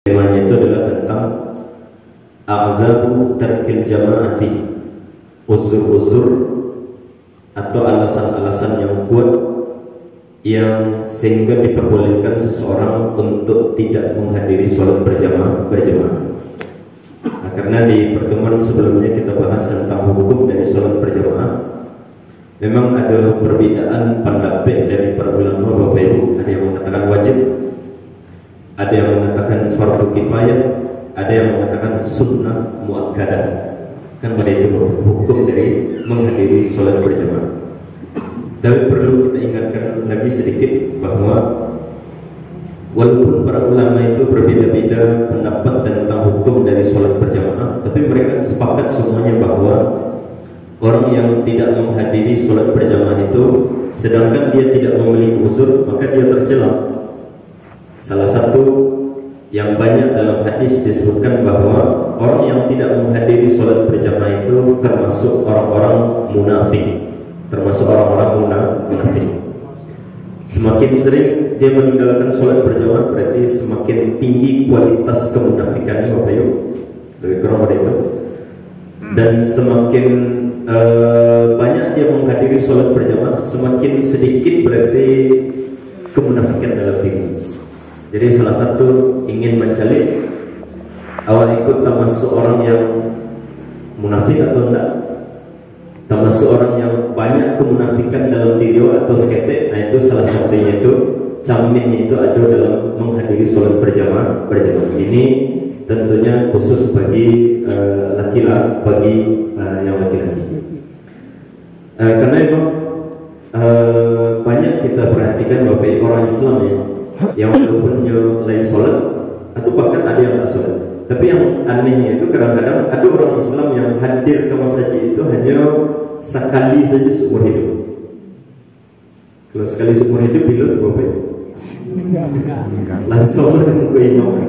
Temanya itu adalah tentang a'zabu tarkil jama'ati, uzur-uzur atau alasan-alasan yang kuat yang sehingga diperbolehkan seseorang untuk tidak menghadiri sholat berjamaah. Nah, karena di pertemuan sebelumnya kita bahas tentang hukum dari sholat berjamaah, memang ada perbedaan pendapat dari para ulama Bapak Ibu. Ada yang mengatakan wajib, ada yang mengatakan fardu kifayah, ada yang mengatakan sunnah muakkadah. Kan pada itu hukum dari menghadiri sholat berjamaah. Tapi perlu kita ingatkan lagi sedikit bahwa walaupun para ulama itu berbeda-beda pendapat tentang hukum dari sholat berjamaah, tapi mereka sepakat semuanya bahwa orang yang tidak menghadiri sholat berjamaah itu, sedangkan dia tidak memiliki uzur, maka dia tercela. Salah satu yang banyak dalam hadis disebutkan bahwa orang yang tidak menghadiri sholat berjamaah itu termasuk orang-orang munafik, termasuk orang-orang munafik. Semakin sering dia meninggalkan sholat berjamaah, berarti semakin tinggi kualitas kemunafikannya, Bapak Ibu. Lebih kurang pada itu. Dan semakin banyak dia menghadiri sholat berjamaah, semakin sedikit berarti kemunafikan dalam diri. Jadi salah satu ingin mencari awal ikut termasuk orang yang munafik atau enggak, termasuk orang yang banyak kemunafikan dalam diri atau skeptik. Nah, itu salah satunya itu cermin itu ada dalam menghadiri sholat berjamaah. Ini tentunya khusus bagi laki-laki, bagi yang laki-laki. Karena memang banyak kita perhatikan bahwa orang Islam ya, yang walaupun lain sholat atau bahkan ada yang tak sholat, tapi yang anehnya itu kadang-kadang ada orang Islam yang hadir ke masjid itu hanya sekali saja seumur hidup. Kalau sekali seumur hidup bilut Bapak Ibu? Enggak. Langsung ke imam.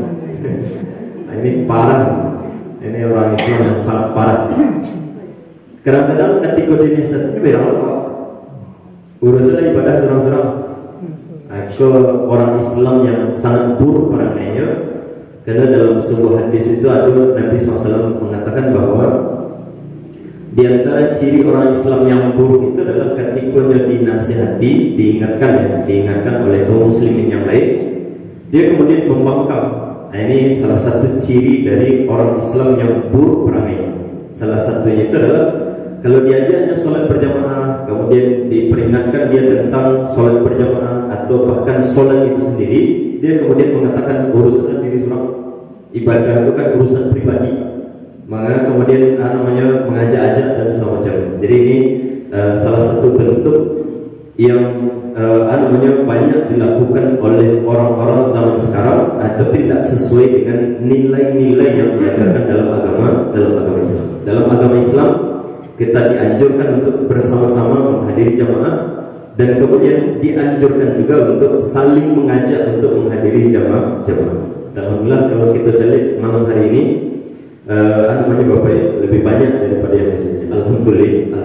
Nah, ini parah. Ini orang Islam yang sangat parah. Kadang-kadang ketika dia satu ini berapa Pak? Urusan ibadah serang-serang. Ke orang Islam yang sangat buruk orangnya, karena dalam sebuah hadis itu ada Nabi SAW mengatakan bahwa di antara ciri orang Islam yang buruk itu adalah ketika dinasihati, diingatkan oleh kaum muslimin yang lain, dia kemudian membangkang. Nah, ini salah satu ciri dari orang Islam yang buruk orangnya. Salah satunya itu adalah kalau diajaknya sholat berjamaah, kemudian diperingatkan dia tentang sholat berjamaah atau bahkan sholat itu sendiri, dia kemudian mengatakan urusan diri seorang, ibadah itu kan urusan pribadi, maka kemudian mengajak-ajak dan semacam. Jadi ini salah satu bentuk yang banyak dilakukan oleh orang-orang zaman sekarang, tapi tidak sesuai dengan nilai-nilai yang diajarkan dalam agama Islam. Dalam agama Islam kita dianjurkan untuk bersama-sama menghadiri jamaah, dan kemudian dianjurkan juga untuk saling mengajak untuk menghadiri jamaah. Alhamdulillah kalau kita cari malam hari ini Bapak lebih banyak daripada yang biasanya. Alhamdulillah.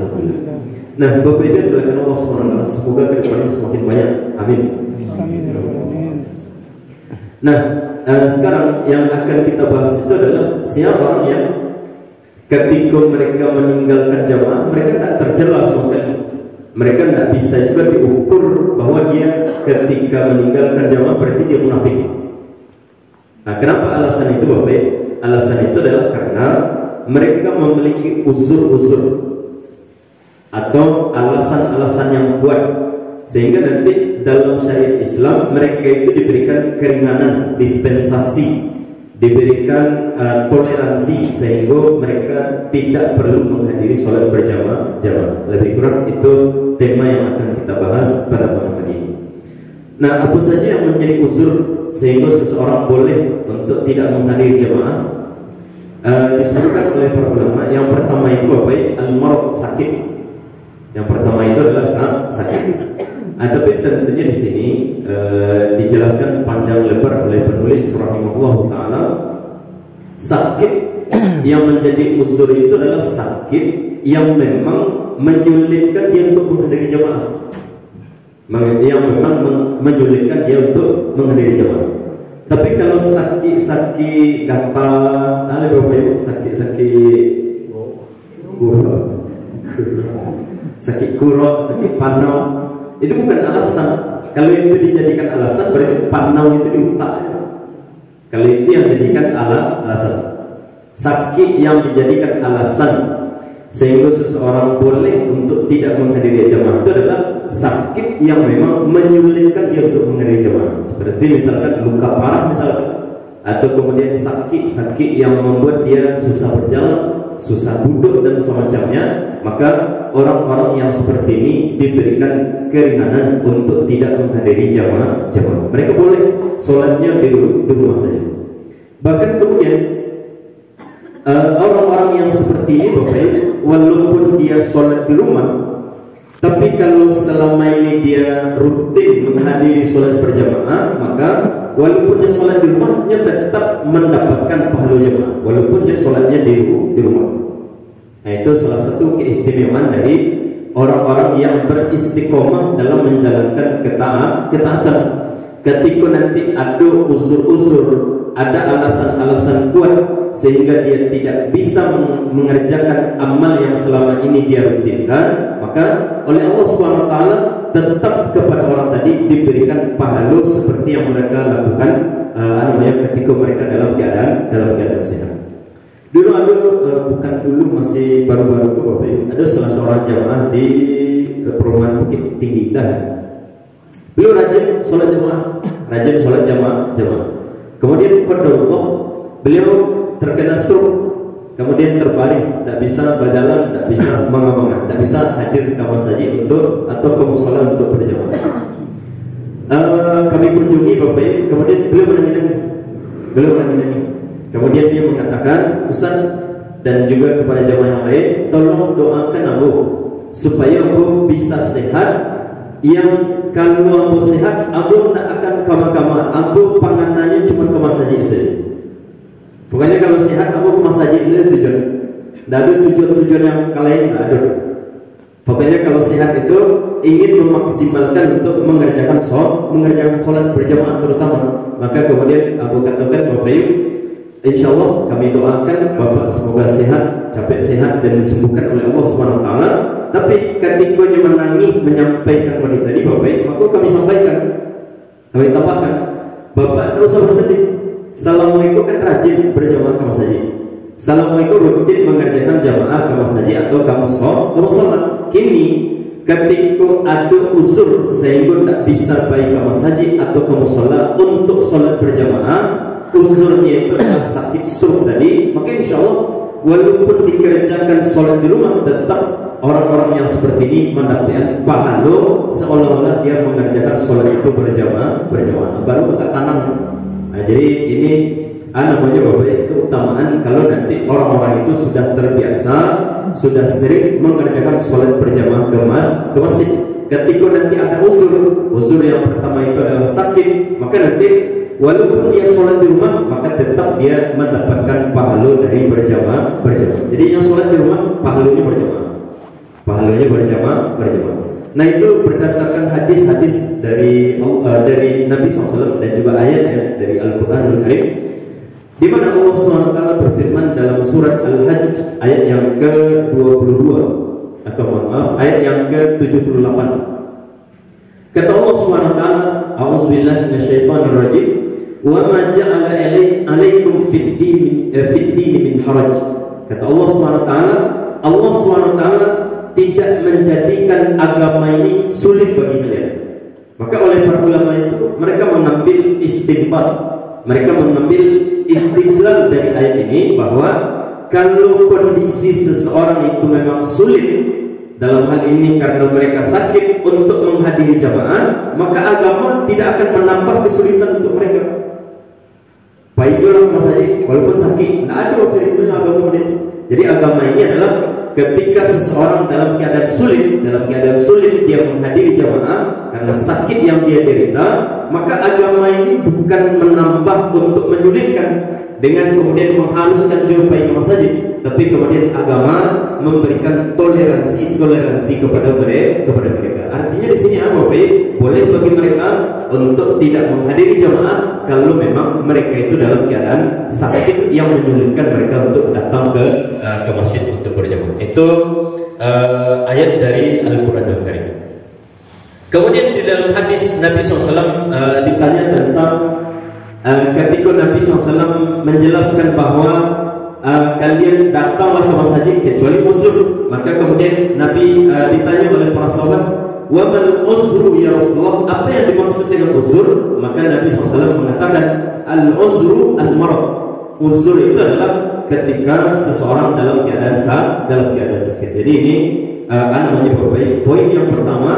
Nah, Bapak Ibu doakan Allah SWT semoga kedepannya semakin banyak. Amin. Nah, sekarang yang akan kita bahas itu adalah siapa orang yang ketika mereka meninggalkan jamaah, mereka tak tercela sama sekali. Mereka tidak bisa juga diukur bahwa dia ketika meninggalkan jamaah berarti dia munafik. Nah, kenapa alasan itu Bapak? Alasan itu adalah karena mereka memiliki uzur-uzur atau alasan-alasan yang kuat, sehingga nanti dalam syariat Islam mereka itu diberikan keringanan, dispensasi, diberikan toleransi, sehingga mereka tidak perlu menghadiri sholat berjamaah. Lebih kurang itu tema yang akan kita bahas pada malam hari ini. Nah, apa saja yang menjadi uzur sehingga seseorang boleh untuk tidak menghadiri jamaah? Disebutkan oleh para ulama. Yang pertama itu Bapak, al-marad, sakit. Yang pertama itu adalah sakit. Tapi tentunya di sini dijelaskan panjang lebar oleh penulis rahimahullah taala, sakit yang menjadi uzur itu adalah sakit yang memang menyulitkan dia untuk menghadiri jamaah. Yang memang menyulitkan dia untuk menghadiri jamaah. Tapi kalau sakit gatal, ada berapa ya? Sakit kurok, sakit panau, itu bukan alasan. Kalau itu dijadikan alasan, berarti panau itu di otak. Kalau itu yang dijadikan alasan, sakit yang dijadikan alasan sehingga seseorang boleh untuk tidak menghadiri jamaah itu adalah sakit yang memang menyulitkan dia untuk menghadiri jamaah. Seperti misalkan luka parah misalkan, atau kemudian sakit yang membuat dia susah berjalan, susah duduk dan semacamnya, maka orang-orang yang seperti ini diberikan keringanan untuk tidak menghadiri jamaah. Mereka boleh sholatnya di rumah saja. Bahkan kemudian orang-orang yang seperti ini, Bapak, walaupun dia sholat di rumah, tapi kalau selama ini dia rutin menghadiri sholat berjamaah, maka walaupun dia sholat di rumahnya tetap mendapatkan pahala jamaah, walaupun dia sholatnya di rumah. Nah, itu salah satu keistimewaan dari orang-orang yang beristiqomah dalam menjalankan ketaatan. Ketika nanti ada uzur-uzur, ada alasan-alasan kuat sehingga dia tidak bisa mengerjakan amal yang selama ini dia rutinkan, maka oleh Allah SWT tetap kepada orang tadi diberikan pahala seperti yang mereka lakukan ketika mereka dalam keadaan sehat. Dulu ada, bukan dulu, masih baru-baru itu Bapak Ibu, ada salah seorang jamaah di perumahan Bukit Tinggi Indah. Beliau rajin sholat jamaah. Kemudian pada Allah beliau terkena stroke, kemudian terbaring, tidak bisa berjalan, tidak bisa mengapa-ngapa, tidak bisa hadir ke masjid atau ke musala untuk berjamaah. Kami kunjungi Bapak, kemudian beliau menanyakan. Kemudian dia mengatakan, Ustaz dan juga kepada jamaah yang lain, tolong doakan aku supaya aku bisa sehat. Yang kalau aku sehat, aku tidak akan kamar-kamar, aku panganannya cuma ke masjid saja. Pokoknya kalau sehat aku ke masjid saja tujuan. Tidak ada tujuan yang lain, tidak ada. Pokoknya kalau sehat itu ingin memaksimalkan untuk mengerjakan sholat berjamaah terutama. Maka kemudian aku katakan Bapak Ibu, insya Allah kami doakan Bapak semoga sehat, capek sehat dan disembuhkan oleh Allah SWT. Tapi ketika dia menangis menyampaikan wanita tadi Bapak, maka kami sampaikan, kami tambahkan, Bapak tidak usah bersedih. Assalamualaikum kan rajin berjamaah ke masjid. Assalamualaikum rutin mengerjakan jamaah ke masjid atau kamu sholat. Kini ketika ada uzur sehingga tidak bisa baik ke masjid atau kamu sholat untuk sholat berjamaah, uzurnya itu adalah sakit stroke tadi, maka insya Allah walaupun dikerjakan sholat di rumah, tetap orang-orang yang seperti ini mendapatkan pahala seolah-olah dia mengerjakan sholat itu berjamaah. Baru kita tanam. Nah, jadi ini namanya Bapak, keutamaan kalau nanti orang-orang itu sudah terbiasa, sudah sering mengerjakan sholat berjamaah ke masjid. Ketika nanti ada uzur yang pertama itu adalah sakit, maka nanti walaupun dia sholat di rumah, maka tetap dia mendapatkan pahala dari berjamaah. Jadi yang sholat di rumah pahalanya berjamaah. Nah, itu berdasarkan hadis-hadis dari Nabi SAW dan juga ayat dari Al-Quranul Karim, di mana Allah SWT berfirman dalam surat Al-Hajj ayat yang ke-22 atau ayat yang ke-78. Kata Allah SWT, A'udzubillahi minasyaitonir rajim, wa ma ja'ala alaikum fid din min haraj. Kata Allah SWT, Allah SWT tidak menjadikan agama ini sulit bagi kalian. Maka oleh para ulama itu mereka mengambil istinbat, mereka mengambil istidlal dari ayat ini bahwa kalau kondisi seseorang itu memang sulit, dalam hal ini karena mereka sakit untuk menghadiri jamaah, maka agama tidak akan menambah kesulitan untuk mereka. Baik orang masjid walaupun sakit, tidak ada ceritanya agama itu. Jadi agama ini adalah ketika seseorang dalam keadaan sulit dia menghadiri jamaah karena sakit yang dia derita, maka agama ini bukan menambah untuk menyulitkan. dengan kemudian menghaluskan jumpai masjid, tapi kemudian agama memberikan toleransi kepada mereka. Artinya di sini apa? Boleh bagi mereka untuk tidak menghadiri jamaah kalau memang mereka itu dalam keadaan sakit yang menyulitkan mereka untuk datang ke masjid untuk berjamaah. Itu ayat dari Al-Quran Karim. Kemudian di dalam hadis Nabi SAW ditanya tentang ketika Nabi SAW menjelaskan bahwa kalian datanglah ke masjid kecuali uzur, maka kemudian Nabi ditanya oleh para sahabat, wa mal uzru ya Rasulullah, apa yang dimaksud dengan uzur? Maka Nabi SAW mengatakan al uzru al marad. Uzur itu adalah ketika seseorang dalam keadaan sakit. Jadi ini namanya poin yang pertama,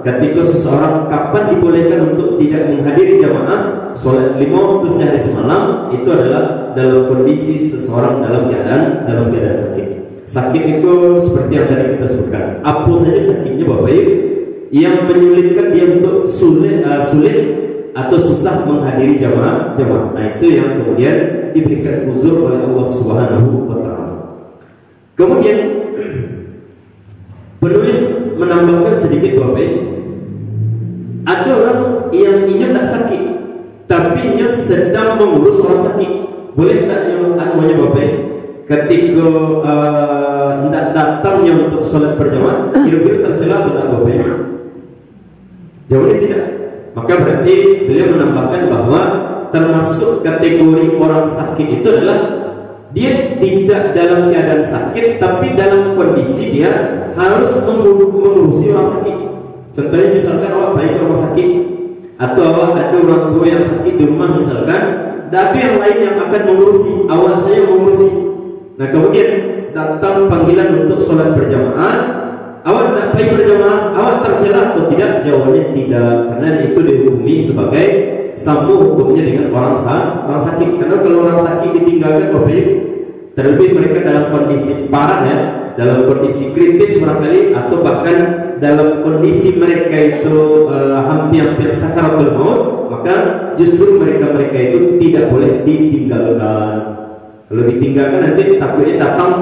ketika seseorang kapan dibolehkan untuk tidak menghadiri jamaah sholat 5 waktu sehari semalam, itu adalah dalam kondisi seseorang dalam keadaan sakit. Sakit itu seperti yang tadi kita sebutkan. Apa saja sakitnya Bapak Ibu yang menyulitkan dia untuk sulit atau susah menghadiri jamaah. Nah, itu yang kemudian diberikan uzur oleh Allah Subhanahu wa taala. Kemudian penulis menambahkan sedikit Bapak Ibu, ada orang yang tak sakit, tapi ia sedang mengurus orang sakit. Boleh tak yang namanya Bapak Ibu ketika tidak datangnya untuk sholat berjamaah, kira-kira tercela atau tak Bapak Ibu? Jawabannya tidak. Maka berarti beliau menambahkan bahwa termasuk kategori orang sakit itu adalah dia tidak dalam keadaan sakit, tapi dalam kondisi dia harus mengurusi orang sakit. Contohnya misalkan awak baik ke rumah sakit, atau awak ada orang tua yang sakit di rumah misalkan, tapi yang lain yang akan mengurusi, awak saya mengurusi. Nah kemudian datang panggilan untuk sholat berjamaah, awak tak baik berjamaah, awak tercela atau tidak? Jawabannya tidak, karena itu dihukumi sebagai sama hukumnya dengan orang sakit. Karena kalau orang sakit ditinggalkan Bapak, terlebih mereka dalam kondisi parah ya, dalam kondisi kritis barangkali, atau bahkan dalam kondisi mereka itu hampir sakaratul maut, maka justru mereka itu tidak boleh ditinggalkan. Kalau ditinggalkan nanti takutnya datang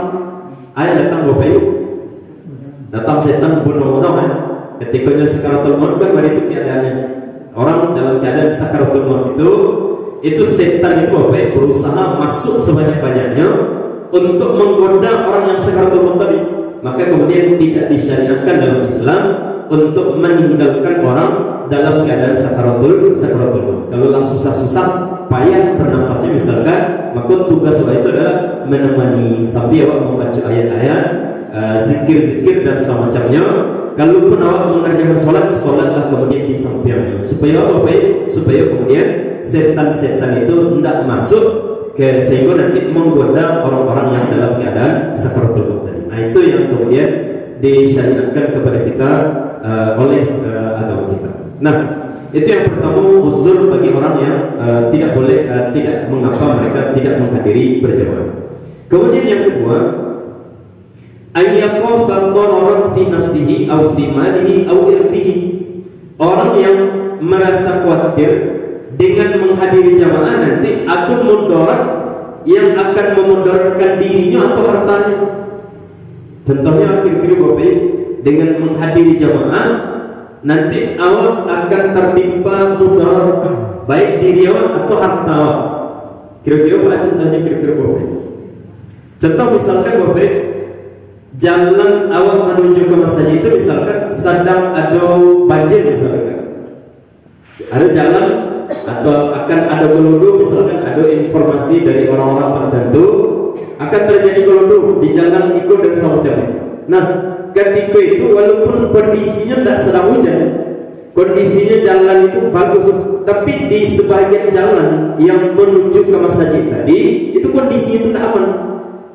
Bapak Ibu, datang setan bunuh-bunuh kan. Ketika sakaratul maut kan pada itu keadaannya. Orang dalam keadaan sakaratul maut itu setan itu Bapak berusaha masuk sebanyak-banyaknya untuk menggoda orang yang sakaratul maut tadi. Maka kemudian tidak disyariatkan dalam Islam untuk meninggalkan orang dalam keadaan sakaratul maut. Kalau susah-susah payah bernafasnya misalkan, maka tugas orang itu adalah menemani sambil awak membaca ayat-ayat, zikir-zikir dan semacamnya. Kalaupun awak mengerjakan sholatlah kemudian di sampingnya, supaya apa? Supaya kemudian setan-setan itu tidak masuk sehingga nanti menggoda orang-orang yang dalam keadaan sakaratul maut. Nah itu yang kemudian disyariatkan kepada kita oleh agama kita. Nah itu yang pertama, uzur bagi orang yang tidak boleh, tidak mengapa mereka tidak menghadiri berjamaah. Kemudian yang kedua, ayyaqafa dararan fi nafsihi aw fi malihi aw irdihi. Orang yang merasa khawatir dengan menghadiri jamaah nanti ada mudarat yang akan memudaratkan dirinya atau hartanya. Contohnya kira-kira Bapak, dengan menghadiri jamaah nanti awak akan tertimpa mudarat baik diri awak atau harta awak. Kira-kira apa contohnya kira-kira Bapak? Contoh misalkan Bapak, jalan awak menuju ke masjid itu misalkan sedang ada banjir misalkan, ada jalan atau akan ada geluduk misalkan, ada informasi dari orang-orang tertentu akan terjadi geluduk di jalan itu dan semacamnya. Nah ketika itu walaupun kondisinya tidak sedang hujan, kondisinya jalan itu bagus, tapi di sebagian jalan yang menuju ke masjid tadi itu kondisinya tidak aman.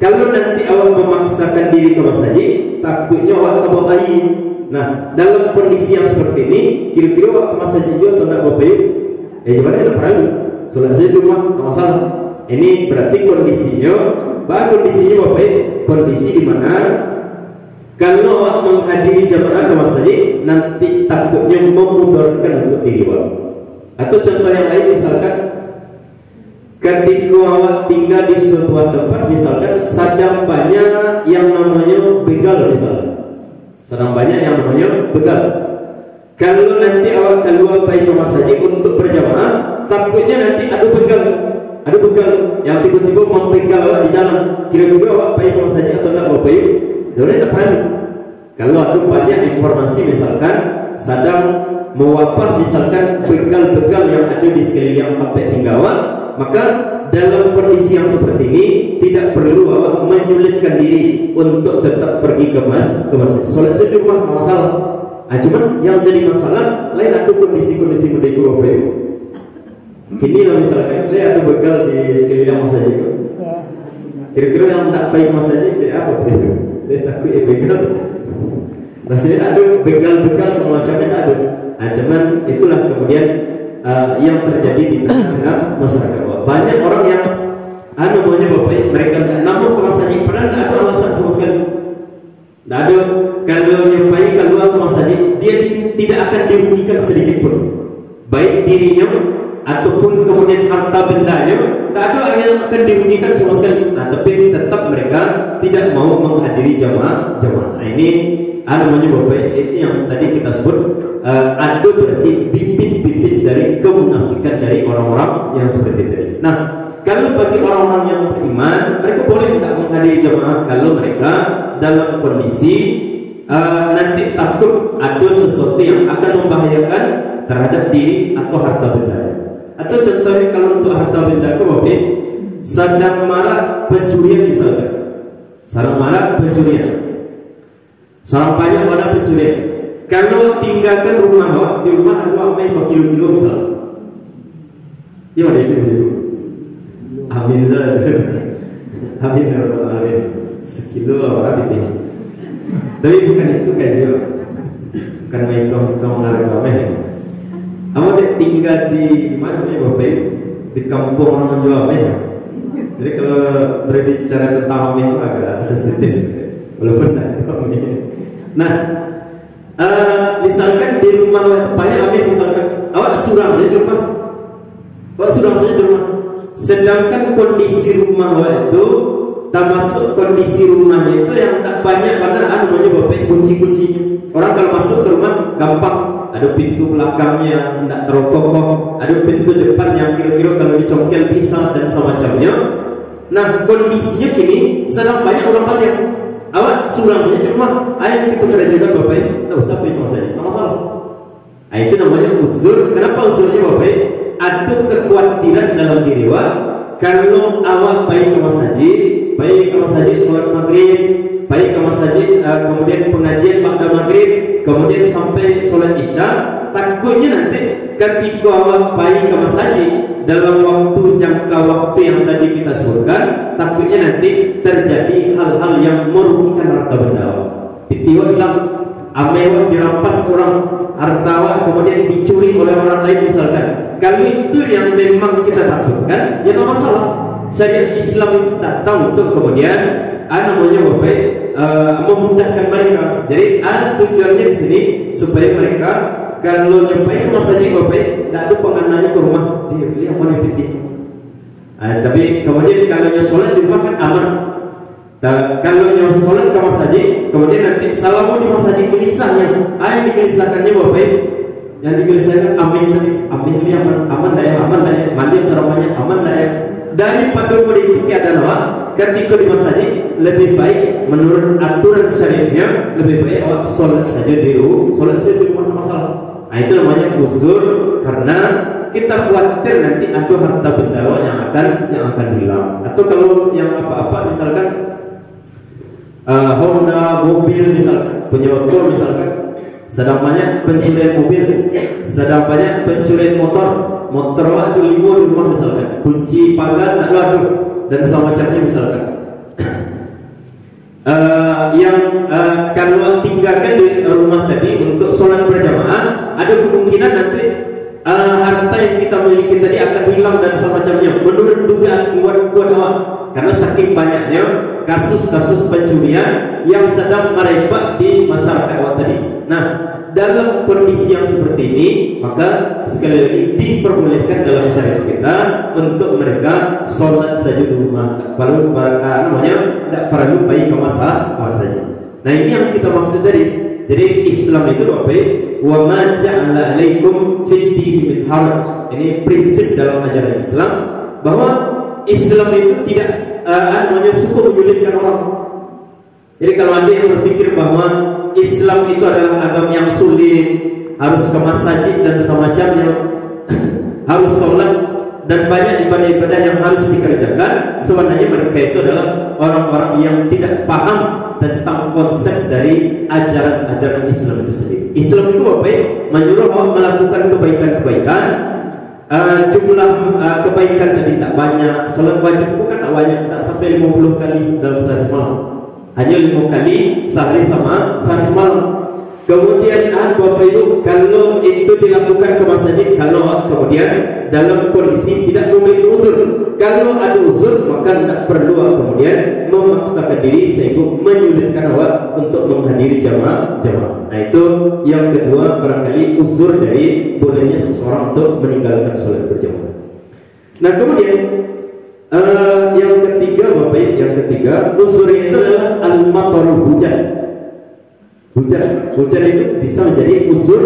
Kalau nanti awak memaksakan diri ke masjid, takutnya awak kebawa air. Nah, dalam kondisi yang seperti ini, kira-kira awak ke masjid juga atau tidak Bapak? Gimana ada perlu? Solat saya di rumah, tidak masalah. Ini berarti kondisinya Bapak, kondisi di mana kalau awak menghadiri jamaah ke masjid, nanti takutnya memudaratkan untuk diri awak. Atau contoh yang lain misalkan, ketika awak tinggal di sebuah tempat, misalkan sedang banyak yang namanya begal, misalkan sedang banyak yang namanya begal. Kalau nanti awak keluar pergi ke masjid untuk berjamaah, takutnya nanti ada begal yang tiba-tiba membegal awak di jalan. Kira-kira awak pergi ke masjid atau tidak mau pergi? Jangan tak berani. Kalau ada banyak informasi, misalkan sedang mewabah, misalkan begal-begal yang ada di sekeliling tempat tinggal awak, maka dalam kondisi yang seperti ini tidak perlu awak menyulitkan diri untuk tetap pergi ke masjid. Solat di rumah tak masalah. Cuman yang jadi masalah lain ada kondisi-kondisi mendekor apa itu. Kini lah misalkan lain ada begal di sekeliling masjid. Kira-kira yang tak baik masjid dia apa itu? Dia takut begal. Rasanya ada begal-begal semacamnya ada. Cuman itulah kemudian yang terjadi di tengah masyarakat. Banyak orang yang namanya bapak mereka namun ke masjid padahal tidak ada alasan sama sekali. Tidak ada. Kalau nyampai keluar ke masjid, dia tidak akan dirugikan sedikit pun, baik dirinya ataupun kemudian harta bendanya, tak ada yang akan dirugikan sama sekali. Tapi tetap mereka tidak mau menghadiri jamaah. Ini namanya bapak itu yang tadi kita sebut ada berarti bibit-bibit dari kemunafikan dari orang-orang yang seperti itu. Nah, kalau bagi orang-orang yang beriman, mereka boleh tidak menghadiri jamaah kalau mereka dalam kondisi nanti takut ada sesuatu yang akan membahayakan terhadap diri atau harta benda. Atau contohnya kalau untuk harta benda itu bapak sedang marak pencurian misalkan, sedang marak pencurian, sedang banyak marak pencurian. Kalau tinggalkan rumah awak, di rumah ada main kilo-kilo misalnya, gimana itu? Amin saja. Amin ya Rabbal Alamin. Sekilo awak gitu. Tapi bukan itu kajian. Bukan main kau melarang. Awak dia tinggal di mana nih bapak? Di kampung orang menjual ya. Jadi kalau berbicara tentang amin itu agak sensitif. Walaupun tak amin. Nah, misalkan di rumah banyak amin misalkan, awak surang saja di rumah. Awak surang saja di rumah. Sedangkan kondisi rumah itu termasuk kondisi rumahnya itu yang tak banyak pada namanya bapak kunci-kuncinya. Orang kalau masuk ke rumah gampang, ada pintu belakangnya yang tidak terlalu kokoh, ada pintu depan yang kira-kira kalau dicongkel bisa dan semacamnya. Nah, kondisinya kini sedang banyak orang banyak. Awak surang saja di rumah, ayat itu kerajaan bapak, tak usah pergi masjid, tak masalah. Itu namanya uzur. Kenapa uzurnya bapak? Ada kekhawatiran dalam diri awak kalau awak pergi ke masjid, sholat maghrib, pergi ke masjid, kemudian pengajian pada maghrib, kemudian sampai sholat isya, takutnya nanti ketika awak pergi ke masjid dalam jangka waktu yang tadi kita sebutkan, takutnya nanti terjadi hal-hal yang merugikan harta benda awak. Tiba-tiba hilang, amewah dirampas orang, harta awak kemudian dicuri oleh orang lain misalkan. Kalau itu yang memang kita takutkan, ya tak masalah. Syariat Islam itu datang untuk kemudian namanya bapak memudahkan mereka. Jadi tujuannya di sini supaya mereka kalau nyampai ke masjid bapak tak ada pengenanya ke rumah, dia yang mana titik. Tapi kemudian kalau yang sholat di rumah kan aman. Kalau yang sholat ke masjid, kemudian nanti salamu di masjid gelisahnya, yang digelisahkannya bapak. Yang digelisahkan amin ini aman daya, mandi ceramahnya aman daya. Daripada politik adalah ketika di masjid lebih baik menurut aturan syariatnya lebih baik awak sholat saja di rumah masalah. Itu namanya uzur karena kita khawatir nanti ada harta benda yang akan hilang. Atau kalau yang apa-apa misalkan Honda mobil misalkan punya motor misalkan, sedang banyak pencurian mobil, sedang banyak pencurian motor itu limo di rumah misalkan, kunci pagar tak ada dan semacamnya misalkan. Kalau tinggalkan di rumah tadi untuk sholat berjamaah, ada kemungkinan nanti harta yang kita miliki tadi akan hilang dan semacamnya. Menurut dugaan kuat awak, karena saking banyaknya kasus-kasus pencurian yang sedang merebak di masyarakat awak tadi. Nah, dalam kondisi yang seperti ini, maka sekali lagi diperbolehkan dalam syariat kita untuk mereka sholat saja di rumah, tidak perlu pergi ke masanya. Nah, ini yang kita maksud tadi. Jadi Islam itu apa? Wa ma ja'ala 'alaikum fid din min haraj. Ini prinsip dalam ajaran Islam bahwa Islam itu tidak suka menyulitkan orang. Jadi kalau ada yang berpikir bahwa Islam itu adalah agama yang sulit, harus ke masjid dan semacamnya, harus sholat dan banyak ibadah-ibadah yang harus dikerjakan, sebenarnya mereka itu adalah orang-orang yang tidak paham tentang konsep dari ajaran-ajaran Islam itu sendiri. Islam itu apa? Menyuruh orang melakukan kebaikan-kebaikan. Jumlah kebaikan tadi tak banyak. Sholat wajib itu kan tak banyak, tak sampai 50 kali dalam sehari semalam. Hanya 5 kali sehari semalam. Kemudian Bapak Ibu, kalau itu dilakukan ke masjid, kalau kemudian dalam kondisi tidak memiliki uzur, kalau ada uzur maka tidak perlu kemudian memaksakan diri sehingga menyulitkan awak untuk menghadiri jamaah. Nah, itu yang kedua, barangkali uzur dari bolehnya seseorang untuk meninggalkan sholat berjamaah. Nah, kemudian yang ketiga Bapak Ibu, yang ketiga uzur itu adalah al-matar, hujan itu bisa menjadi uzur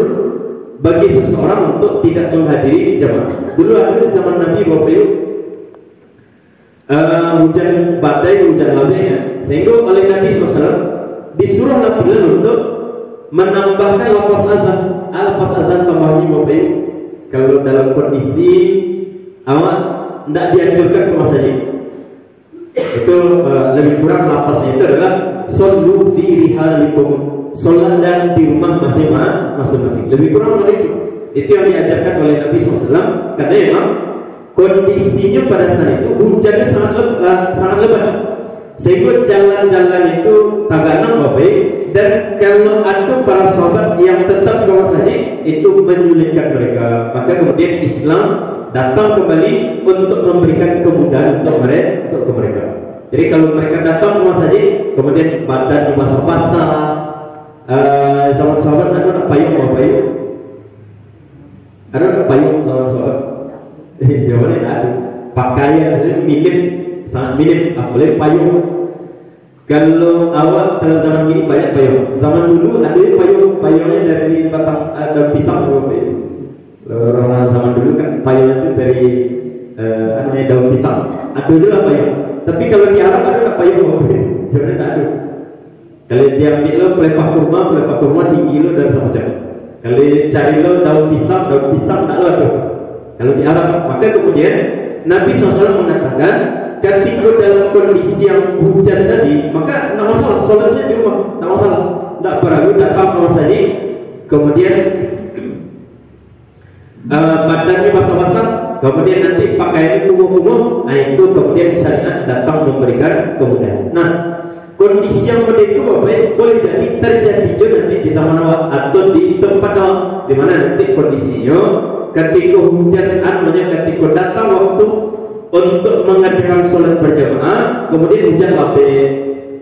bagi seseorang untuk tidak menghadiri jamaah. Dulu ada di zaman Nabi Bapak Ibu, hujan badai, hujan badai ya. Sehingga oleh Nabi SAW disuruhlah Bilal untuk menambahkan lafaz azan tambahnya Bapak Ibu. Kalau dalam kondisi awak tidak dianjurkan ke masjid, itu lebih kurang lafaznya itu adalah sallu fi rihalikum, sholat dan di rumah masing-masing. Lebih kurang dari itu yang diajarkan oleh Nabi SAW. Karena memang kondisinya pada saat itu hujannya sangat lebat, sehingga jalan-jalan itu taganang Bapak. Dan kalau ada para sahabat yang tetap ke masjid, itu menyulitkan mereka. Maka kemudian Islam datang kembali untuk memberikan kemudahan untuk mereka. Jadi kalau mereka datang ke masjid, kemudian badan basah-basah, zaman sahabat ada payung Bapak Ibu? Ada payung zaman sahabat? Jawabannya tidak ada. Pakaian minim, sangat minim, apalagi payung. Kalau awal kalau zaman ini banyak payung. Zaman dulu ada payungnya dari batang ada pisang Bapak Ibu. Orang zaman dulu kan payungnya itu dari daun pisang. Ada dulu payung. Tapi kalau di Arab ada payung Bapak Ibu? Jawabannya tidak ada. Kalau dia ambil lo pelepah kurma tinggi lo dan semacam. Kalau cari lo daun pisang tak lo ada. Kalau di Arab, maka kemudian Nabi SAW mengatakan, ketika dalam kondisi yang hujan tadi, maka tidak masalah, sholat saja di rumah, tidak masalah, tidak perlu datang ke masjid. Kemudian badannya basah-basah, kemudian nanti pakaiannya kumuh-kumuh. Nah, itu kemudian syariat datang memberikan kemudahan. Nah, kondisi yang seperti itu Bapak boleh jadi terjadi juga nanti di zaman awal atau di tempat awal, di mana nanti kondisinya ketika hujan, ketika datang waktu untuk mengadakan sholat berjamaah, kemudian hujan Bapak.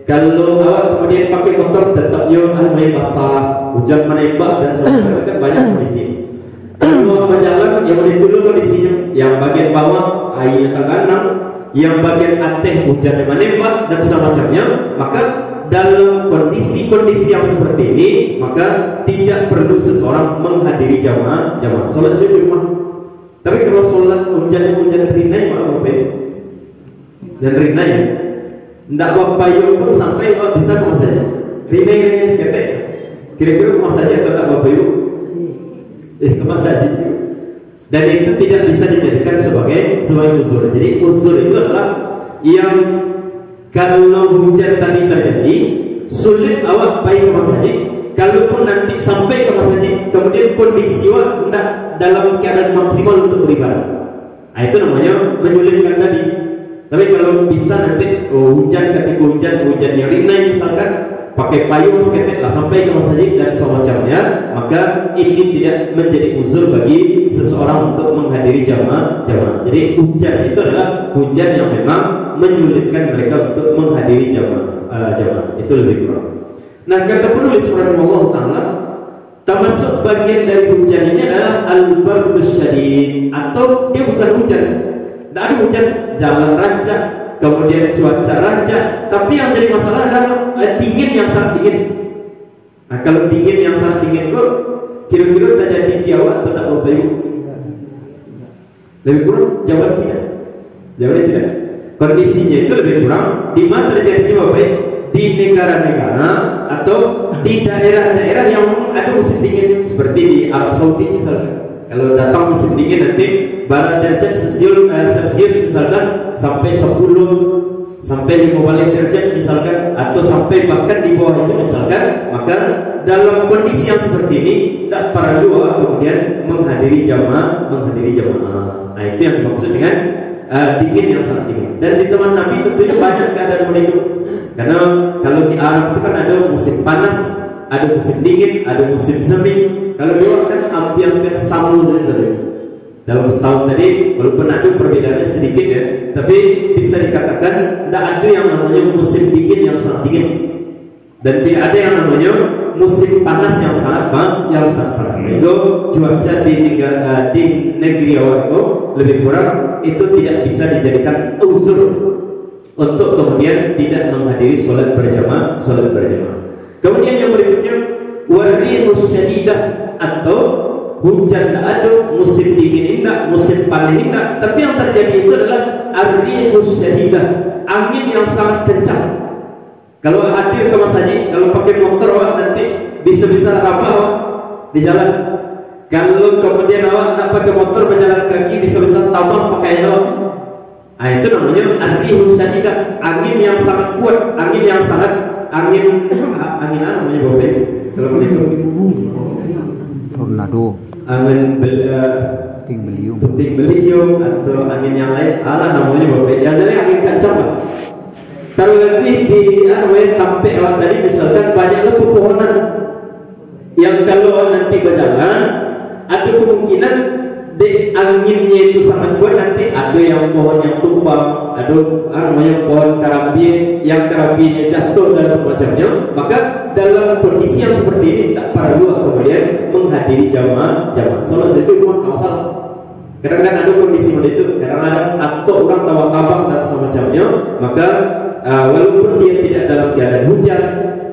Kalau awak kemudian pakai kotor, tetapnya basah, hujan menembak dan sebagainya, kan banyak kondisi. Kalau berjalan, yang boleh dulu kondisinya, yang bagian bawah airnya tergenang, yang bagian atas hujan menembak dan semacamnya, maka dalam kondisi-kondisi yang seperti ini, maka tidak perlu seseorang menghadiri jamaah sholat di rumah. Tapi kalau sholat hujan rinai Bapak dan rinai, tidak bawa payung pun sampai bisa ke masjid. Rinai seketek, kira-kira ke masjid atau tak Bapak Ibu? Ke masjid. Dan itu tidak bisa dijadikan sebagai uzur. Jadi uzur itu adalah yang kalau hujan tadi terjadi, sulit awak pergi ke masjid. Kalaupun nanti sampai ke masjid, kemudian kondisi awak tidak dalam keadaan maksimal untuk beribadah, nah, itu namanya menyulitkan tadi. Tapi kalau bisa nanti ketika hujan yang ringan misalkan, pakai payung seketek lah sampai ke masjid dan semacamnya, maka ini tidak menjadi uzur bagi seseorang untuk menghadiri jamaah. Jadi hujan itu adalah hujan yang memang menyulitkan mereka untuk menghadiri jamaah. Itu lebih kurang. Nah, kata penulis rahimahullah taala, Termasuk bagian dari hujan ini adalah al-bardus syadid, atau dia bukan hujan, tidak ada hujan, jalan rancak, kemudian cuaca rancak, tapi yang jadi masalah adalah dingin yang sangat dingin. Nah, kalau dingin yang sangat dingin itu kira-kira terjadi di awal atau tak Bapak Ibu? Lebih kurang jawab tidak? Jawabnya tidak. Kondisinya itu lebih kurang di mana terjadinya Bapak Ibu? Di negara-negara atau di daerah-daerah yang ada musim dingin, seperti di Arab Saudi misalkan. Kalau datang musim dingin nanti bara derajat Celcius misalkan sampai 10 sampai 15 derajat misalkan, atau sampai bahkan di bawah itu misalkan, maka dalam kondisi yang seperti ini tak perlu kemudian menghadiri jamaah. Nah, itu yang dimaksud dengan dingin yang sangat dingin. Dan di zaman Nabi tentunya banyak keadaan begitu. Karena kalau di Arab itu kan ada musim panas, ada musim dingin, ada musim semi. Kalau di luar kan hampir sama saja. Dalam setahun tadi, walaupun ada perbedaannya sedikit ya, tapi bisa dikatakan tidak ada yang namanya musim dingin yang sangat dingin, dan tidak ada yang namanya musim panas yang sangat panas. Sehingga cuaca di negeri awal itu lebih kurang itu tidak bisa dijadikan uzur untuk kemudian tidak menghadiri sholat berjamaah. Kemudian yang berikutnya warihus syadidah, atau hujan tidak ada, musim dingin tidak, musim panas tidak, tapi yang terjadi itu adalah arihus syadidah, angin yang sangat kencang. Kalau hadir ke masjid, kalau pakai motor nanti bisa rabah di jalan. Kalau kemudian awak nak pakai motor berjalan kaki, bisa tambah pakai Nah, itu namanya arihus syadidah, angin yang sangat kuat, angin apa namanya Bapak? Kalau begitu tornado, angin puting beliung atau angin yang lain, namanya Bapak. Yang jadi angin kencang. Terlebih di tampek awak tadi misalkan banyaklah pepohonan yang kalau nanti berjalan ada kemungkinan di anginnya itu sangat kuat, nanti ada yang pohon yang tumbang, ada namanya pohon karambi yang karambinya jatuh dan semacamnya. Maka dalam kondisi yang seperti ini tak perlu kemudian menghadiri jamaah sholat itu cuma masalah. Kadang-kadang ada kondisi seperti itu, kadang-kadang atau orang tawakabang dan semacamnya, maka walaupun dia tidak dalam keadaan hujan,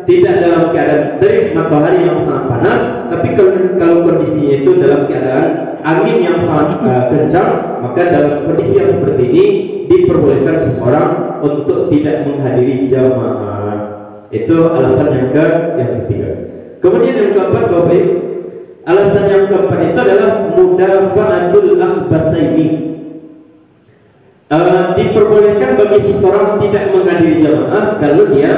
tidak dalam keadaan terik matahari yang sangat panas, tapi kalau kondisinya itu dalam keadaan angin yang sangat kencang, maka dalam kondisi yang seperti ini diperbolehkan seseorang untuk tidak menghadiri jamaah. Itu alasan yang ketiga. Kemudian yang keempat, Bapak Ibu, alasan yang keempat itu adalah mudafa'atul akhbasaini. Diperbolehkan bagi seseorang tidak menghadiri jamaah kalau dia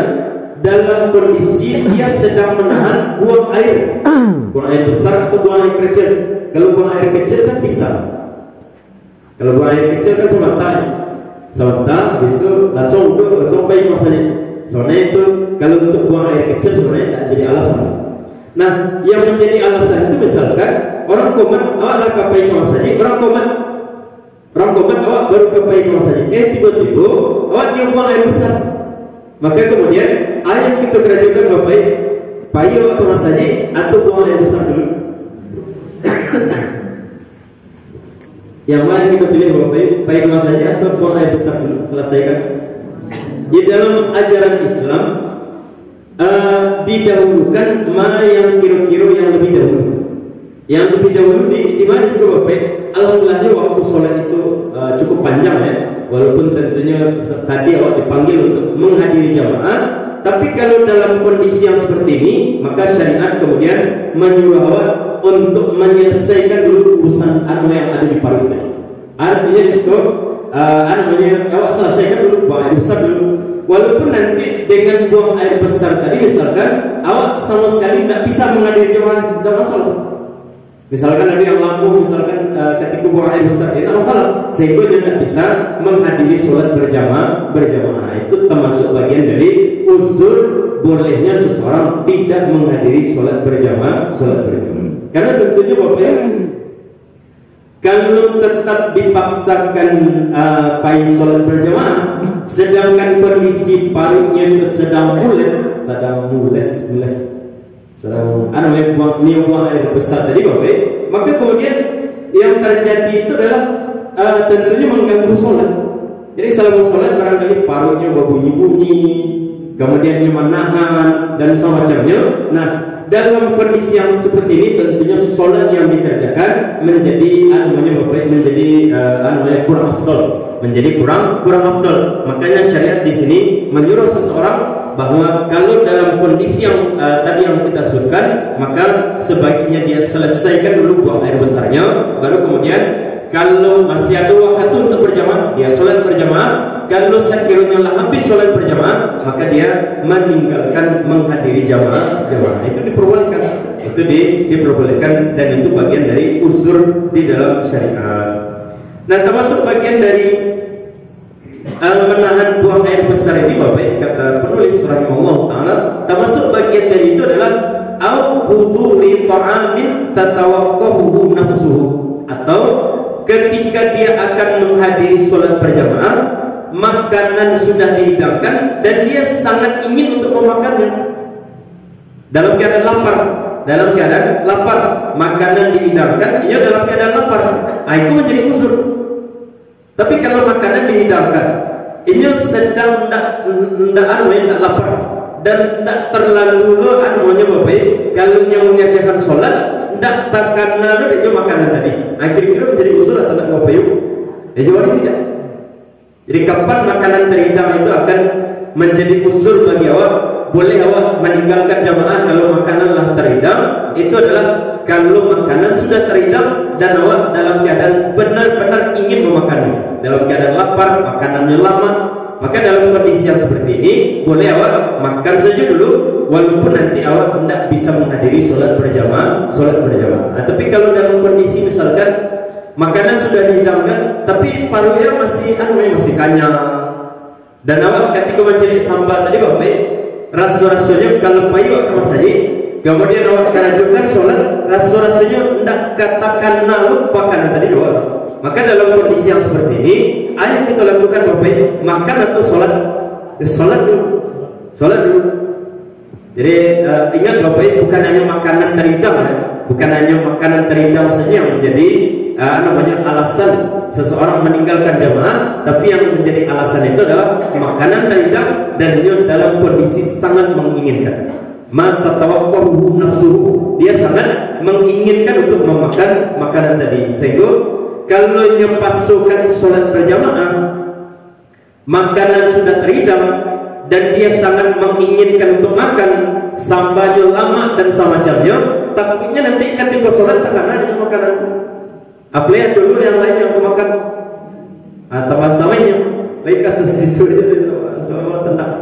dalam kondisi dia sedang menahan buang air, buang air besar atau buang air kecil. Kalau buang air kecil kan bisa. Kalau buang air kecil kan sebentar, besok langsung baik maksudnya. Soalnya itu kalau untuk buang air kecil sebenarnya tak jadi alasan. Nah, yang menjadi alasan itu misalkan orang komen awak dah kapai maksudnya, orang komen awak baru kapai maksudnya, tiba-tiba awak dia buang air besar. Maka kemudian ayat kita kerajukan Bapak, payu atau masaji atau buang air besar dulu. Yang mana kita pilih Bapak, payu masaji atau buang air besar dulu? Selesaikan. Di dalam ajaran Islam didahulukan mana yang kira-kira yang lebih dahulu. Yang lebih dahulu di mana sih Bapak? Alhamdulillah waktu sholat itu cukup panjang ya. Walaupun tentunya tadi awak dipanggil untuk menghadiri jamaah, tapi kalau dalam kondisi yang seperti ini, maka syariat kemudian menyuruh awak untuk menyelesaikan dulu urusan yang ada di parutnya. Artinya awak selesaikan dulu buang air besar dulu. Walaupun nanti dengan buang air besar tadi misalkan awak sama sekali tidak bisa menghadiri jamaah, tidak masalah. Misalkan ada yang lampu, misalkan ketika buang air besar, tidak masalah. Sehingga dia tidak bisa menghadiri sholat berjamaah. Itu termasuk bagian dari uzur bolehnya seseorang tidak menghadiri sholat berjamaah. Karena tentunya Bapak, kalau tetap dipaksakan sholat berjamaah, sedangkan kondisi parutnya itu sedang mules. sedang buang air besar tadi Bapak, maka kemudian yang terjadi itu adalah tentunya mengganggu sholat. Jadi selama sholat barangkali paruhnya berbunyi-bunyi, kemudian dia menahan dan semacamnya. Nah, dalam kondisi yang seperti ini tentunya sholat yang dikerjakan menjadi kurang afdol, menjadi kurang afdol. Makanya syariat di sini menyuruh seseorang bahwa kalau dalam kondisi yang tadi yang kita sebutkan, maka sebaiknya dia selesaikan dulu buang air besarnya, baru kemudian kalau masih ada waktu untuk berjamaah, dia sholat berjamaah. Kalau sekiranya habis sholat berjamaah, maka dia meninggalkan menghadiri jamaah. Itu diperbolehkan, itu diperbolehkan, dan itu bagian dari uzur di dalam syariat. Nah, termasuk bagian dari menahan buang air besar ini Bapak, kata penulis rahimahullah taala, termasuk bagian dari itu adalah au huduri ta'amin tatawaqqahu nafsuhu, atau ketika dia akan menghadiri sholat berjamaah, makanan sudah dihidangkan dan dia sangat ingin untuk memakannya dalam keadaan lapar, makanan dihidangkan, ia dalam keadaan lapar, itu menjadi uzur. Tapi kalau makanan dihidangkan, ini sedang tidak lapar dan tidak terlalu Bapak, kalau yang mengerjakan sholat tidak takkan lalu dia makanan tadi, kira-kira menjadi uzur atau tidak Bapak Ibu? Jawabnya tidak. Jadi kapan makanan terhidang itu akan menjadi uzur bagi awak? Boleh awak meninggalkan jamaah kalau makananlah terhidang. Itu adalah kalau makanan sudah terhidang dan awak dalam keadaan benar-benar ingin memakannya, dalam keadaan lapar, makanannya lama, maka dalam kondisi yang seperti ini boleh awak makan saja dulu, walaupun nanti awak tidak bisa menghadiri sholat berjamaah. Nah, tapi kalau dalam kondisi misalkan makanan sudah dihidangkan, tapi paruhnya masih kanyang, dan awak ketika mencari sambal tadi Bapak, rasa-rasanya kalau payu awak saja, kemudian awak lanjutkan sholat, rasa-rasanya tidak katakan lupa makanan tadi doang. Maka dalam kondisi yang seperti ini, yang kita lakukan Bapak, makan atau sholat? Sholat dulu. Jadi ingat Bapak, bukan hanya makanan terhidang, bukan hanya makanan terhidang saja yang menjadi alasan seseorang meninggalkan jamaah, tapi yang menjadi alasan itu adalah makanan terhidang dan dia dalam kondisi sangat menginginkan. Mata tawaqqahu nafsuhu, dia sangat menginginkan untuk memakan makanan tadi. Sehingga kalau dia pasukan sholat berjamaah, makanan sudah terhidang dan dia sangat menginginkan untuk makan, sambalnya lama dan semacamnya, takutnya nanti ketika sholat tak ada makanan. Apalagi dulu yang lain yang makan atau mas-namanya lain kata siswa itu tenang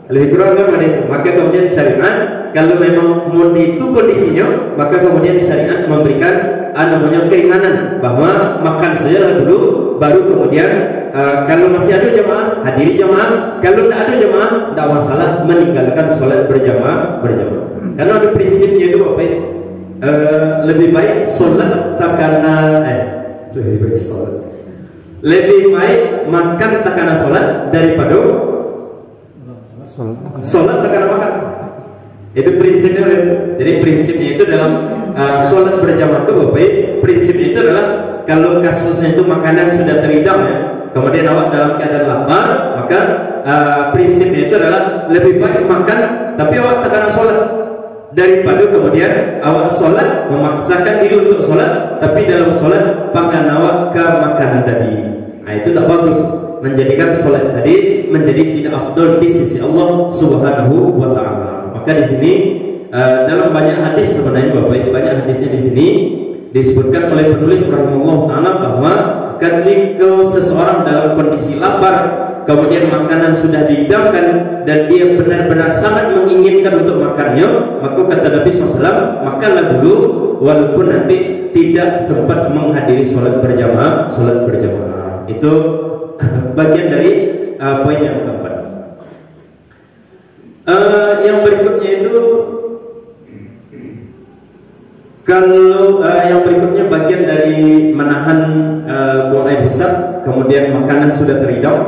lebih kurang kan itu. Maka kemudian syariat kalau memang mau itu kondisinya, maka kemudian syariat memberikan keringanan bahwa makan saja dulu, baru kemudian kalau masih ada jamaah hadiri jamaah, kalau tidak ada jamaah tidak masalah meninggalkan sholat berjamaah. Karena ada prinsipnya itu Bapak, lebih baik sholat lebih baik makan takana sholat daripada sholat takana makan. Itu prinsipnya. Jadi prinsipnya itu dalam sholat berjamaah itu Bapak, prinsipnya itu adalah kalau kasusnya itu makanan sudah terhidang kemudian awak dalam keadaan lapar, maka prinsipnya itu adalah lebih baik makan tapi awak takana sholat, daripada kemudian awak sholat memaksakan diri untuk sholat, tapi dalam sholat makan awak ke makanan tadi. Itu tak bagus, menjadikan sholat tadi menjadi tidak afdol di sisi Allah Subhanahu wa Ta'ala. Maka di sini dalam banyak hadis sebenarnya Bapak, banyak hadisnya di sini disebutkan oleh penulis rahimahullah taala bahwa ketika seseorang dalam kondisi lapar, kemudian makanan sudah dihidangkan dan dia benar-benar sangat menginginkan untuk makannya, maka kata Nabi SAW, makanlah dulu walaupun nanti tidak sempat menghadiri sholat berjamaah. Itu bagian dari poin yang keempat. Yang berikutnya itu, kalau yang berikutnya bagian dari menahan buang air besar, kemudian makanan sudah terhidang,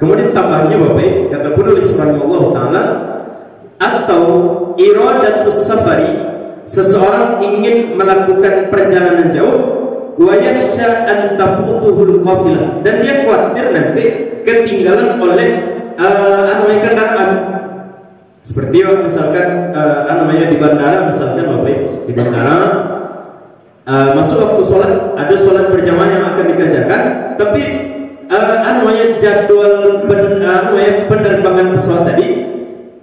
kemudian tambahnya Bapak, kata penulis rahimahullah taala, atau iradatus safari seseorang ingin melakukan perjalanan jauh, wa yakhsha an tafutuhul qafilah, dan dia khawatir nanti ketinggalan oleh kendaraan. Seperti misalkan di bandara, misalkan Bapak di bandara masuk waktu sholat, ada sholat berjamaah yang akan dikerjakan, tapi jadwal penerbangan pesawat tadi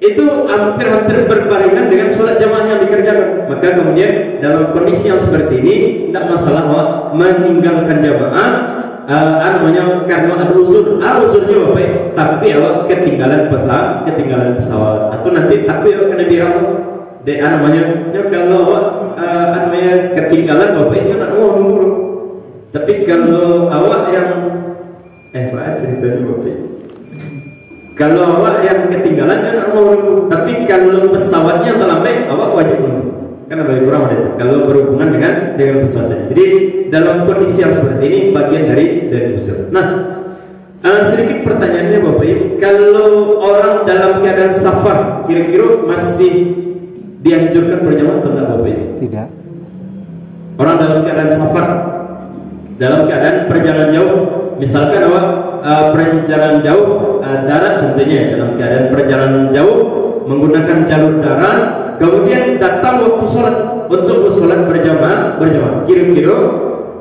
itu hampir berbarengan dengan sholat jamaah yang dikerjakan. Maka kemudian dalam kondisi yang seperti ini tidak masalah meninggalkan jamaah karena ada usurnya Bapak, tapi ketinggalan pesawat atau nanti tapi kena dirawat kalau ketinggalan Bapak itu nak nunggu. Tapi kalau awak yang ceritanya Bapak, kalau awak yang ketinggalan jangan mau nunggu. Tapi kalau pesawatnya terlambat, awak wajib nunggu. Karena lebih kurang ada itu. Kalau berhubungan dengan pesawatnya. Jadi dalam kondisi yang seperti ini bagian dari usul. Nah, sedikit pertanyaannya Bapak Ibu, kalau orang dalam keadaan safar, kira-kira masih dianjurkan berjamaah atau tidak Bapak Ibu? Tidak. Orang dalam keadaan safar, dalam keadaan perjalanan jauh, misalkan awak perjalanan jauh darat tentunya, dalam keadaan perjalanan jauh menggunakan jalur darat, kemudian datang waktu sholat untuk sholat berjamaah, kira-kira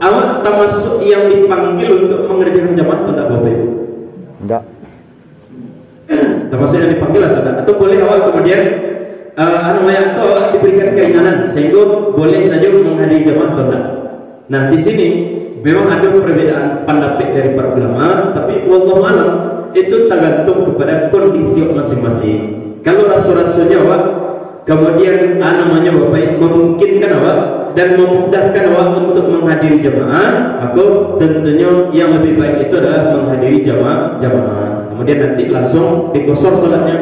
awak termasuk yang dipanggil untuk mengerjakan jamaah atau tidak Bapak Ibu? Tidak. Termasuk yang dipanggil atau tidak? Atau boleh awak kemudian atau awak diberikan keringanan sehingga boleh saja menghadiri jamaah atau tidak? Nah, di sini memang ada perbedaan pendapat dari para ulama, tapi wallahu alam itu tergantung kepada kondisi masing-masing. Kalau rasul-rasulnya awak kemudian Bapak memungkinkan awak dan memudahkan awak untuk menghadiri jamaah, maka tentunya yang lebih baik itu adalah menghadiri jamaah. Kemudian nanti langsung dikosor sholatnya.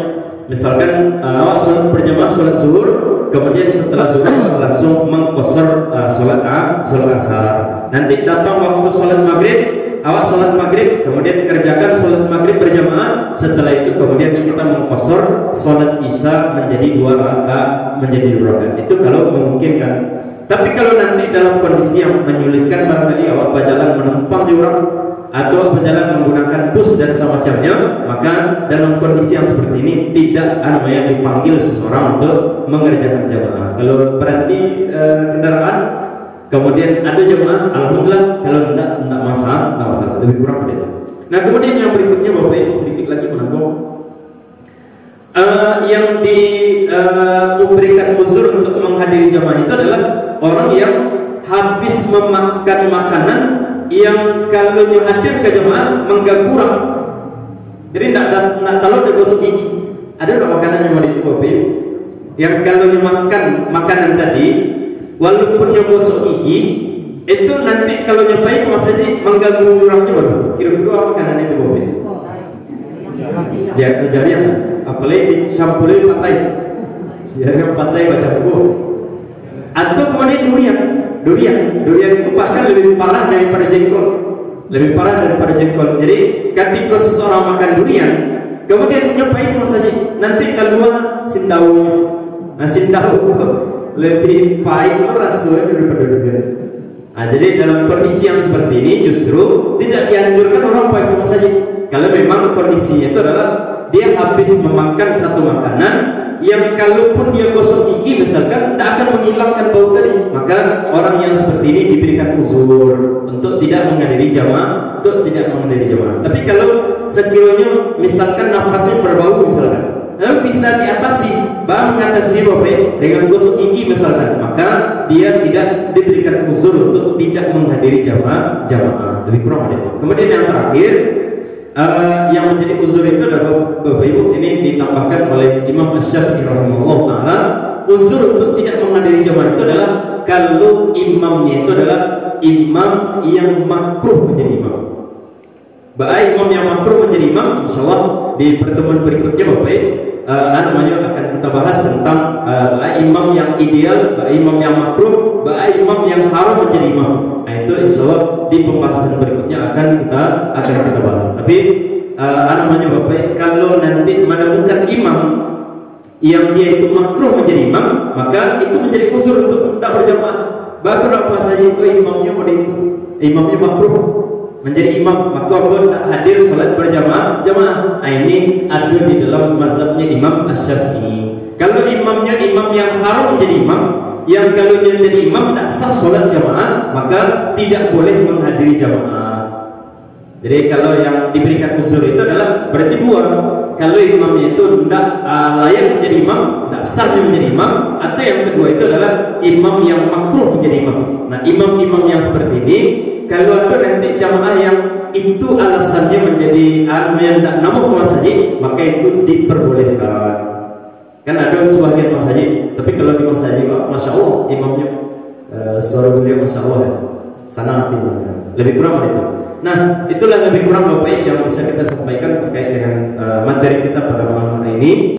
Misalkan awak sholat berjamaah sholat zuhur, kemudian setelah zuhur langsung mengkosor sholat asar. Nanti datang waktu sholat maghrib, awak sholat maghrib, kemudian kerjakan sholat maghrib berjamaah. Setelah itu kemudian kita mengkosor sholat isya menjadi 2 rakaat. Itu kalau memungkinkan. Tapi kalau nanti dalam kondisi yang menyulitkan, barangkali awak berjalan menumpang di orang atau berjalan menggunakan bus dan semacamnya, maka dalam kondisi yang seperti ini tidak dipanggil seseorang untuk mengerjakan jamaah. Kalau berhenti kendaraan kemudian ada jamaah, alhamdulillah. Kalau tidak masalah, lebih kurang pada itu. Nah, kemudian yang berikutnya Bapak Ibu sedikit lagi menambah yang diberikan uzur untuk menghadiri jamaah itu adalah orang yang habis memakan makanan yang kalau hadir ke jamaah mengganggu kurang. Jadi tidak kalau ada gosok gigi, ada makanan yang mau dikopi yang kalau makan makanan tadi walaupun yang gosok gigi itu nanti kalau nyobain masih mengganggu kurang juga. Kira-kira makanan itu kopi jari yang apalagi shampoo patai baca buku atau kemudian durian itu bahkan lebih parah daripada jengkol. Jadi ketika seseorang makan durian kemudian nyobain saja nanti keluar sindau lebih pahit rasanya daripada durian. Nah, jadi dalam kondisi yang seperti ini justru tidak dianjurkan orang pahit saja. Kalau memang kondisinya itu adalah dia habis memakan satu makanan yang kalaupun dia gosok gigi misalkan tidak akan menghilangkan bau tadi, maka orang yang seperti ini diberikan uzur untuk tidak menghadiri jamaah. Tapi kalau sekiranya misalkan nafasnya berbau misalkan, bisa diatasi, mengatasi Bapak dengan gosok gigi misalkan, maka dia tidak diberikan uzur untuk tidak menghadiri jamaah. Lebih kurang ada itu. Kemudian yang terakhir yang menjadi uzur itu adalah Bapak Ibu, ini ditambahkan oleh Imam Asy-Syafi'i rahimahullah taala, uzur untuk tidak menghadiri jamaah itu adalah kalau imamnya itu adalah imam yang makruh menjadi imam. Imam yang makruh menjadi imam, insyaallah di pertemuan berikutnya Bapak akan kita bahas tentang imam yang ideal, imam yang makruh, imam yang haram menjadi imam. Nah, itu insyaallah di pembahasan berikutnya akan kita bahas. Tapi Bapak, kalau nanti menemukan imam yang dia itu makruh menjadi imam, maka itu menjadi uzur untuk tidak berjamaah. Baru apa saja itu imamnya imamnya makruh menjadi imam, maka aku tak hadir salat berjamaah. Nah, ini ada di dalam mazhabnya Imam Asy-Syafi'i. Kalau imamnya imam yang haram menjadi imam, yang kalau dia menjadi imam tak sah salat jamaah, maka tidak boleh menghadiri jamaah. Jadi kalau yang diberikan uzur itu adalah berarti dua. Kalau imamnya itu tidak layak menjadi imam, tidak sah menjadi imam, atau yang kedua itu adalah imam yang makruh menjadi imam. Nah, imam-imam yang seperti ini, kalau ada nanti jamaah yang itu alasannya menjadi yang tak namun masjid, maka itu diperbolehkan. Kan ada sebagian masjid, tapi kalau di masjid, masya Allah, imamnya suara beliau masya Allah, sana hati lebih kurang itu. Nah, itulah lebih kurang Bapak yang bisa kita sampaikan terkait dengan materi kita pada malam hari ini.